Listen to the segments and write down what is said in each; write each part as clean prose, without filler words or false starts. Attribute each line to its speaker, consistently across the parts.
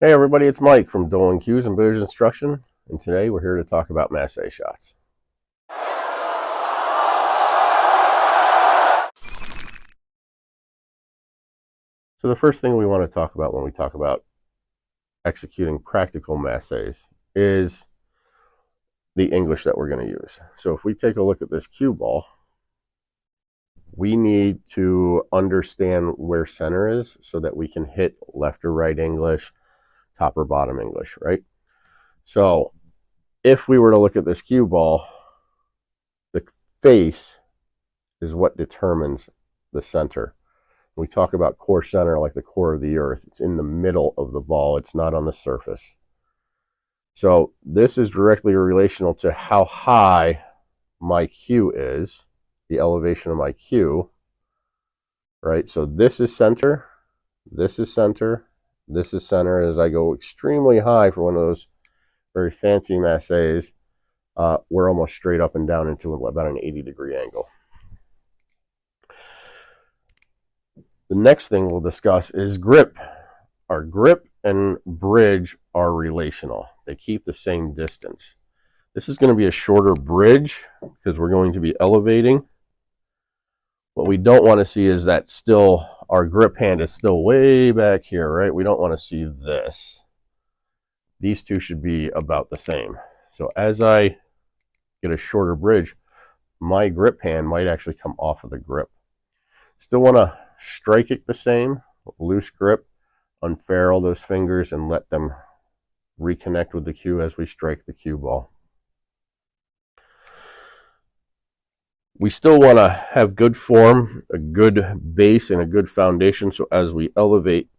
Speaker 1: Hey everybody, it's Mike from Dolan Cues and Billiards Instruction, and today we're here to talk about Masse shots. So the first thing we want to talk about when we talk about executing practical Masses is the English that we're going to use. So if we take a look at this cue ball, we need to understand where center is so that we can hit left or right English, top or bottom English, right? So if we were to look at this cue ball, the face is what determines the center. We talk about core center like the core of the earth. It's in the middle of the ball. It's not on the surface. So this is directly relational to how high my cue is, the elevation of my cue, right? So this is center, this is center, this is center. As I go extremely high for one of those very fancy masses, we're almost straight up and down into about an 80-degree angle. The next thing we'll discuss is grip. Our grip and bridge are relational. They keep the same distance. This is going to be a shorter bridge because we're going to be elevating. What we don't want to see is that still our grip hand is still way back here, right? We don't want to see this. These two should be about the same. So as I get a shorter bridge, my grip hand might actually come off of the grip. Still want to strike it the same, loose grip, unfurl those fingers and let them reconnect with the cue as we strike the cue ball. We still want to have good form, a good base, and a good foundation. So as we elevate,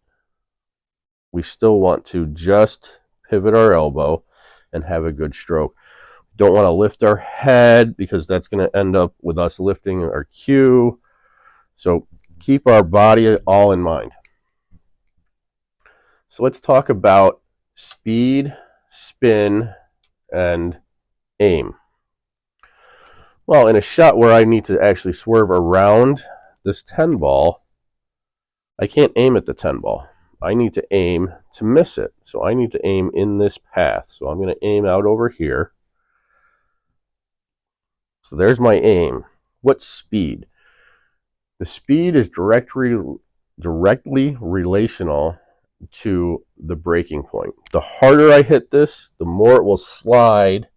Speaker 1: we still want to just pivot our elbow and have a good stroke. Don't want to lift our head because that's going to end up with us lifting our cue. So keep our body all in mind. So let's talk about speed, spin, and aim. Well, in a shot where I need to actually swerve around this 10 ball, I can't aim at the 10 ball. I need to aim to miss it. So I need to aim in this path. So I'm going to aim out over here. So there's my aim. What's speed? The speed is directly relational to the breaking point. The harder I hit this, the more it will slide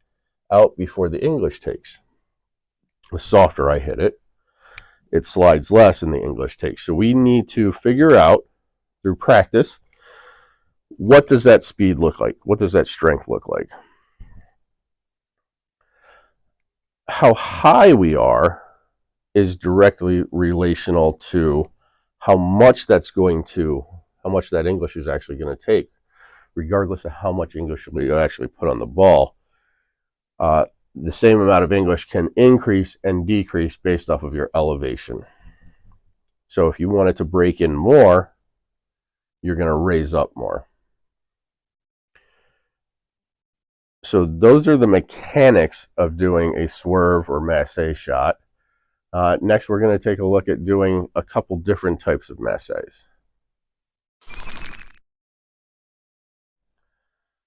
Speaker 1: out before the English takes. The softer I hit it, it slides less in the English takes. So we need to figure out through practice, what does that speed look like? What does that strength look like? How high we are is directly relational to how much that English is actually going to take, regardless of how much English we actually put on the ball. The same amount of English can increase and decrease based off of your elevation. So if you want it to break in more, you're going to raise up more. So those are the mechanics of doing a swerve or masse shot. Next, we're going to take a look at doing a couple different types of masses.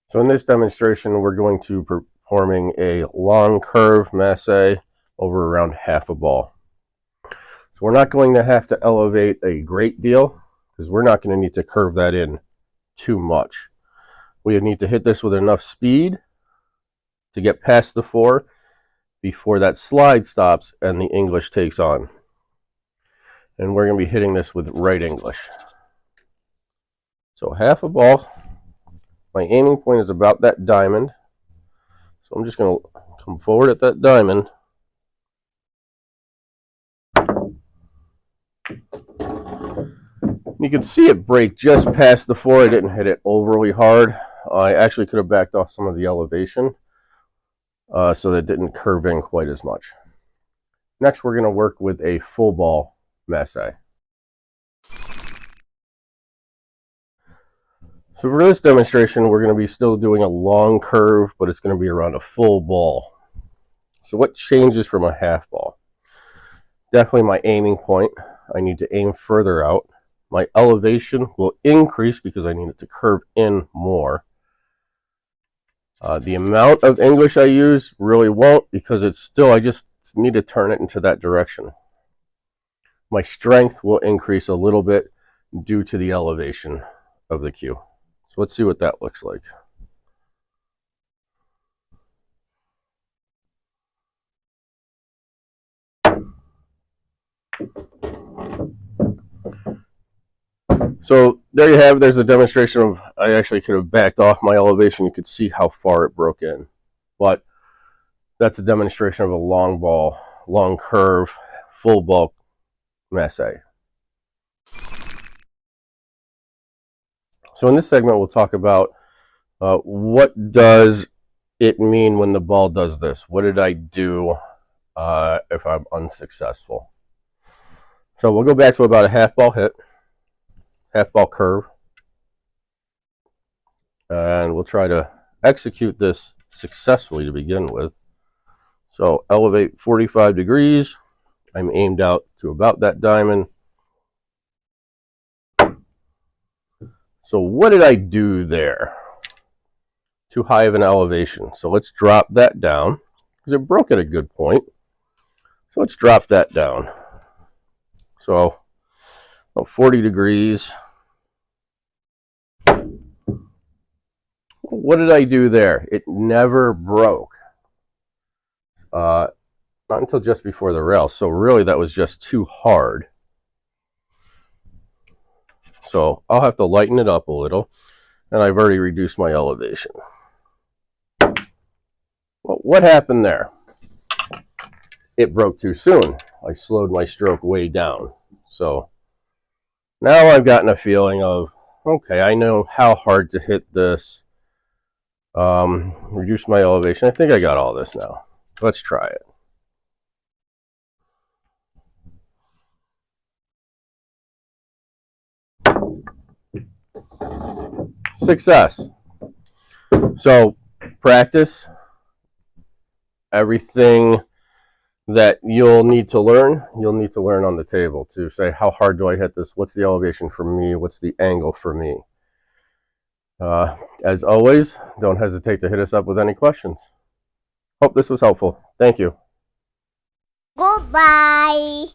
Speaker 1: So in this demonstration, we're going to performing a long curve masse over around half a ball. So we're not going to have to elevate a great deal because we're not going to need to curve that in too much. We need to hit this with enough speed to get past the 4 before that slide stops and the English takes on. And we're going to be hitting this with right English. So half a ball. My aiming point is about that diamond. So I'm just going to come forward at that diamond. You can see it break just past the 4. I didn't hit it overly hard. I actually could have backed off some of the elevation so that it didn't curve in quite as much. Next, we're going to work with a full ball masse. So for this demonstration, we're going to be still doing a long curve, but it's going to be around a full ball. So what changes from a half ball? Definitely my aiming point. I need to aim further out. my elevation will increase because I need it to curve in more. The amount of English I use really won't, because it's still, I just need to turn it into that direction. My strength will increase a little bit due to the elevation of the cue. So let's see what that looks like. So there you have, there's a demonstration of, I actually could have backed off my elevation. You could see how far it broke in. But that's a demonstration of a long ball, long curve, full bulk Masse. So in this segment, we'll talk about what does it mean when the ball does this? What did I do if I'm unsuccessful? So we'll go back to about a half ball hit, half ball curve, and we'll try to execute this successfully to begin with. So elevate 45 degrees. I'm aimed out to about that diamond. So what did I do there? Too high of an elevation. So let's drop that down, because it broke at a good point. So let's drop that down. So 40 degrees. What did I do there? It never broke. Not until just before the rail. So really that was just too hard. So I'll have to lighten it up a little. And I've already reduced my elevation. Well, what happened there? It broke too soon. I slowed my stroke way down. So now I've gotten a feeling of, okay, I know how hard to hit this. Reduce my elevation. I think I got all this now. Let's try it. Success. So practice. Everything that you'll need to learn on the table to say, how hard do I hit this? What's the elevation for me? What's the angle for me? As always, don't hesitate to hit us up with any questions. Hope this was helpful. Thank you.
Speaker 2: Goodbye.